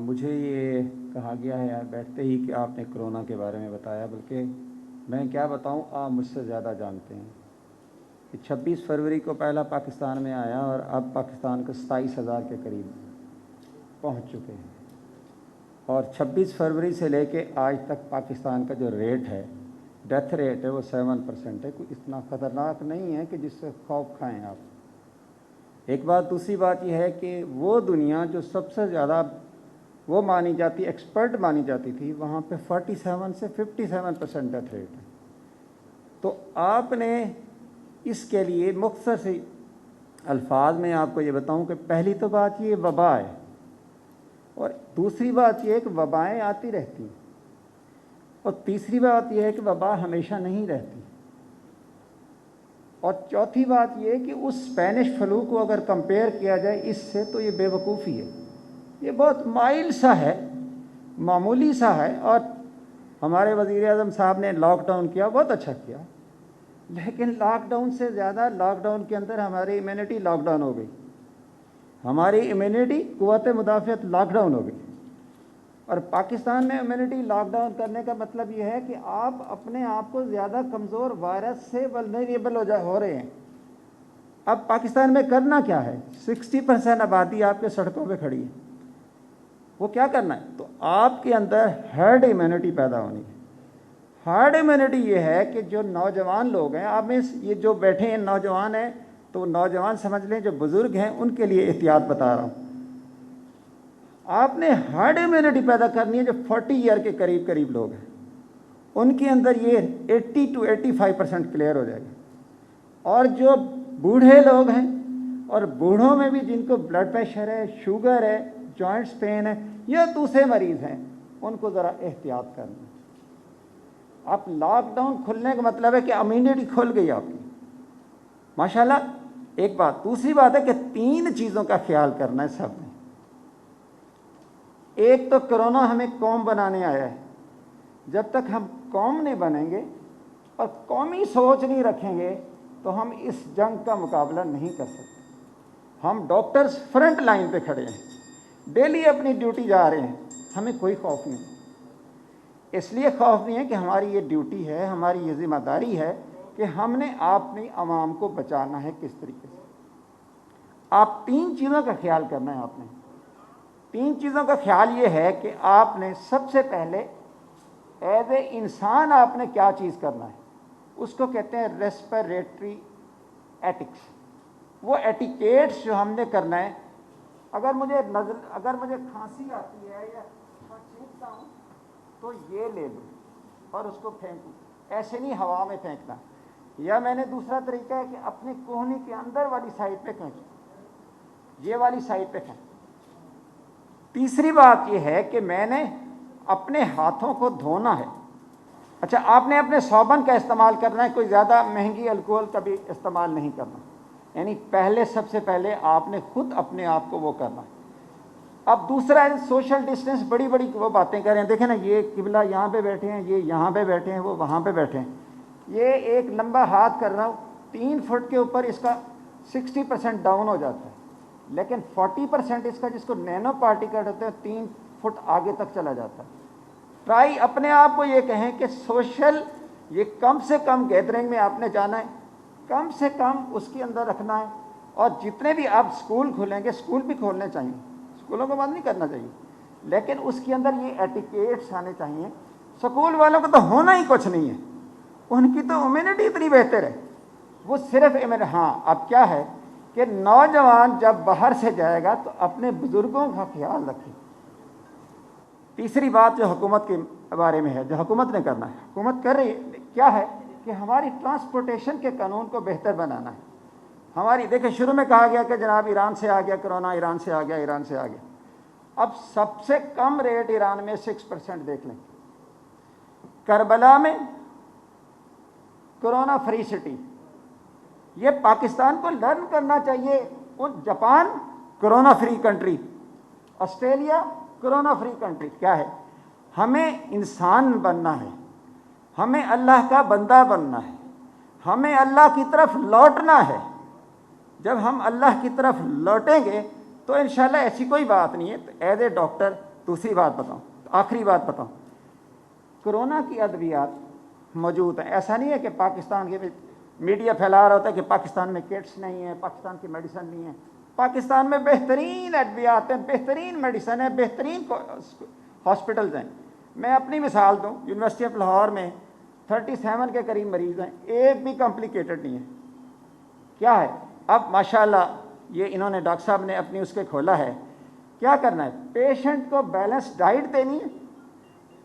مجھے یہ کہا گیا ہے بیٹھتے ہی کہ آپ نے کرونا کے بارے میں بتایا، بلکہ میں کیا بتاؤں، آپ مجھ سے زیادہ جانتے ہیں کہ 26 فروری کو پہلا پاکستان میں آیا اور اب پاکستان کو 27,000 کے قریب پہنچ چکے ہیں، اور 26 فروری سے لے کے آج تک پاکستان کا جو ریٹ ہے، ڈیتھ ریٹ ہے، وہ 7% ہے۔ کوئی اتنا خطرناک نہیں ہے کہ جس سے خوف کھائیں آپ۔ ایک بات، دوسری بات یہ ہے کہ وہ دنیا جو سب سے زیادہ وہ مانی جاتی، ایکسپرٹ مانی جاتی تھی، وہاں پہ 47 سے 57% ڈیتھ ریٹ ہے۔ تو آپ نے اس کے لیے مختصر سی الفاظ میں آپ کو یہ بتاؤں کہ پہلی تو بات یہ وبا ہے، اور دوسری بات یہ ہے کہ وبائیں آتی رہتی ہیں، اور تیسری بات یہ ہے کہ وبا ہمیشہ نہیں رہتی، اور چوتھی بات یہ ہے کہ اس اسپینش فلو کو اگر کمپیئر کیا جائے اس سے تو یہ بے وقوفی ہے، یہ بہت مائل سا ہے، معمولی سا ہے۔ اور ہمارے وزیر اعظم صاحب نے لاک ڈاؤن کیا، بہت اچھا کیا، لیکن لاک ڈاؤن سے زیادہ لاک ڈاؤن کے اندر ہماری امیونٹی لاک ڈاؤن ہو گئی، ہماری امیونٹی، قوت مدافعت لاک ڈاؤن ہو گئی۔ اور پاکستان میں امیونٹی لاک ڈاؤن کرنے کا مطلب یہ ہے کہ آپ اپنے آپ کو زیادہ کمزور، وائرس سے ولنریبل ہو رہے ہیں۔ اب پاکستان میں کرنا کیا ہے؟ 60% آبادی آپ کے سڑکوں پہ کھڑی ہے، وہ کیا کرنا ہے؟ تو آپ کے اندر ہرڈ امیونٹی پیدا ہونی ہے۔ ہارڈ امیونٹی یہ ہے کہ جو نوجوان لوگ ہیں، آپ میں یہ جو بیٹھے ہیں نوجوان ہیں، تو نوجوان سمجھ لیں، جو بزرگ ہیں ان کے لیے احتیاط بتا رہا ہوں۔ آپ نے ہارڈ امیونٹی پیدا کرنی ہے، جو 40 ایئر کے قریب لوگ ہیں، ان کے اندر یہ 80 to 85% کلیئر ہو جائے گا۔ اور جو بوڑھے لوگ ہیں، اور بوڑھوں میں بھی جن کو بلڈ پریشر ہے، شوگر ہے، جوائنٹس پین ہے، یا دوسرے مریض ہیں، ان کو ذرا احتیاط کرنا۔ اب لاک ڈاؤن کھلنے کا مطلب ہے کہ امیونٹی کھل گئی آپ کی، ماشاءاللہ۔ ایک بات، دوسری بات ہے کہ 3 چیزوں کا خیال کرنا ہے سب نے۔ ایک تو کرونا ہمیں قوم بنانے آیا ہے، جب تک ہم قوم نہیں بنیں گے اور قومی سوچ نہیں رکھیں گے تو ہم اس جنگ کا مقابلہ نہیں کر سکتے۔ ہم ڈاکٹرز فرنٹ لائن پہ کھڑے ہیں، ڈیلی اپنی ڈیوٹی جا رہے ہیں، ہمیں کوئی خوف نہیں۔ اس لیے خوف نہیں ہے کہ ہماری یہ ڈیوٹی ہے، ہماری یہ ذمہ داری ہے کہ ہم نے اپنی عوام کو بچانا ہے۔ کس طریقے سے؟ آپ 3 چیزوں کا خیال کرنا ہے۔ آپ نے 3 چیزوں کا خیال یہ ہے کہ آپ نے سب سے پہلے ایز اے انسان آپ نے کیا چیز کرنا ہے، اس کو کہتے ہیں ریسپیریٹری ایٹکس، وہ ایٹیکیٹس جو ہم نے کرنا ہے۔ اگر مجھے کھانسی آتی ہے یا چھینکتا ہوں تو یہ لے لوں اور اس کو پھینکوں، ایسے نہیں ہوا میں پھینکنا۔ یا میں نے دوسرا طریقہ ہے کہ اپنی کوہنی کے اندر والی سائڈ پہ پھینکوں، یہ والی سائڈ پہ پھینکوں۔ تیسری بات یہ ہے کہ میں نے اپنے ہاتھوں کو دھونا ہے۔ اچھا، آپ نے اپنے صابن کا استعمال کرنا ہے، کوئی زیادہ مہنگی الکوہل کا بھی استعمال نہیں کرنا، یعنی سب سے پہلے آپ نے خود اپنے آپ کو وہ کرنا ہے۔ اب دوسرا ہے سوشل ڈسٹینس، بڑی وہ باتیں کر رہے ہیں، دیکھیں نا، یہ قبلہ یہاں پہ بیٹھے ہیں، یہ یہاں پہ بیٹھے ہیں، وہ وہاں پہ بیٹھے ہیں، یہ ایک لمبا ہاتھ کر رہا ہوں 3 فٹ کے اوپر، اس کا 60% ڈاؤن ہو جاتا ہے، لیکن 40% اس کا، جس کو نینو پارٹیکل ہوتے ہیں، 3 فٹ آگے تک چلا جاتا ہے۔ ٹرائی اپنے آپ کو یہ کہیں کہ سوشل، یہ کم سے کم گیدرنگ میں آپ نے جانا ہے، کم سے کم اس کے اندر رکھنا ہے۔ اور جتنے بھی آپ اسکول کھولیں گے، اسکول بھی کھولنے چاہیے، اسکولوں کو بند نہیں کرنا چاہیے، لیکن اس کے اندر یہ ایٹیکیٹس آنے چاہیے۔ اسکول والوں کو تو ہونا ہی کچھ نہیں ہے، ان کی تو امیونٹی اتنی بہتر ہے، وہ صرف ہاں، اب کیا ہے کہ نوجوان جب باہر سے جائے گا تو اپنے بزرگوں کا خیال رکھے۔ تیسری بات جو حکومت کے بارے میں ہے، جو حکومت نے کرنا ہے، حکومت کر رہی ہے کیا ہے کہ ہماری ٹرانسپورٹیشن کے قانون کو بہتر بنانا ہے۔ ہماری دیکھیں، شروع میں کہا گیا کہ جناب ایران سے آ گیا کرونا، ایران سے آ گیا۔ اب سب سے کم ریٹ ایران میں 6%، دیکھ لیں، کربلا میں کرونا فری سٹی، یہ پاکستان کو لرن کرنا چاہیے۔ Japan corona free country, Australia corona free country. کیا ہے؟ ہمیں انسان بننا ہے، ہمیں اللہ کا بندہ بننا ہے، ہمیں اللہ کی طرف لوٹنا ہے۔ جب ہم اللہ کی طرف لوٹیں گے تو انشاءاللہ ایسی کوئی بات نہیں ہے. ایز اے ڈاکٹر دوسری بات بتاؤں, آخری بات بتاؤں, کرونا کی ادویات موجود ہیں. ایسا نہیں ہے کہ پاکستان کے میڈیا پھیلا رہا ہوتا ہے کہ پاکستان میں کٹس نہیں ہیں, پاکستان کی میڈیسن نہیں ہے. پاکستان میں بہترین ادویات ہیں, بہترین میڈیسن ہے, بہترین ہاسپٹلز ہیں. میں اپنی مثال دوں, یونیورسٹی آف لاہور میں 37 کے قریب مریض ہیں, ایک بھی کمپلیکیٹڈ نہیں ہے. کیا ہے اب ماشاءاللہ یہ انہوں نے ڈاکٹر صاحب نے اپنی اس کے کھولا ہے. کیا کرنا ہے, پیشنٹ کو بیلنس ڈائٹ دینی ہے,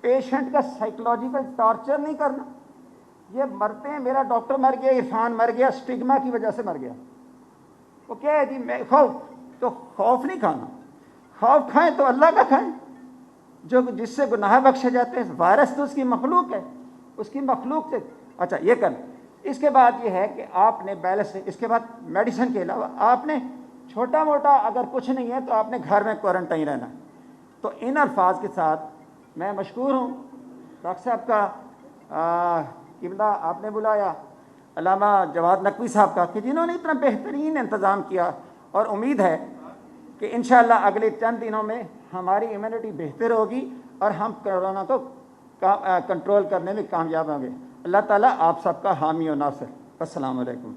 پیشنٹ کا سائیکولوجیکل ٹارچر نہیں کرنا. یہ مرتے ہیں, میرا ڈاکٹر مر گیا, عرفان مر گیا, اسٹگما کی وجہ سے مر گیا. وہ کیا ہے جی, میں خوف, تو خوف نہیں کھانا. خوف کھائیں تو اللہ کا کھائیں, جو جس سے گناہ بخشے جاتے ہیں. وائرس تو اس کی مخلوق ہے, اس کی مخلوق سے. اچھا یہ کر. اس کے بعد یہ ہے کہ آپ نے بیلنس, اس کے بعد میڈیسن کے علاوہ آپ نے چھوٹا موٹا اگر کچھ نہیں ہے تو آپ نے گھر میں کوارنٹائن رہنا ہے. تو ان الفاظ کے ساتھ میں مشکور ہوں ڈاکٹر صاحب کا, قبلہ آپ نے بلایا, علامہ جواد نقوی صاحب کا, کہ جنہوں نے اتنا بہترین انتظام کیا. اور امید ہے کہ انشاءاللہ اگلے چند دنوں میں ہماری امیونٹی بہتر ہوگی اور ہم کرونا کو کنٹرول کرنے میں کامیاب ہوں گے. اللہ تعالیٰ آپ سب کا حامی و ناصر. السلام علیکم.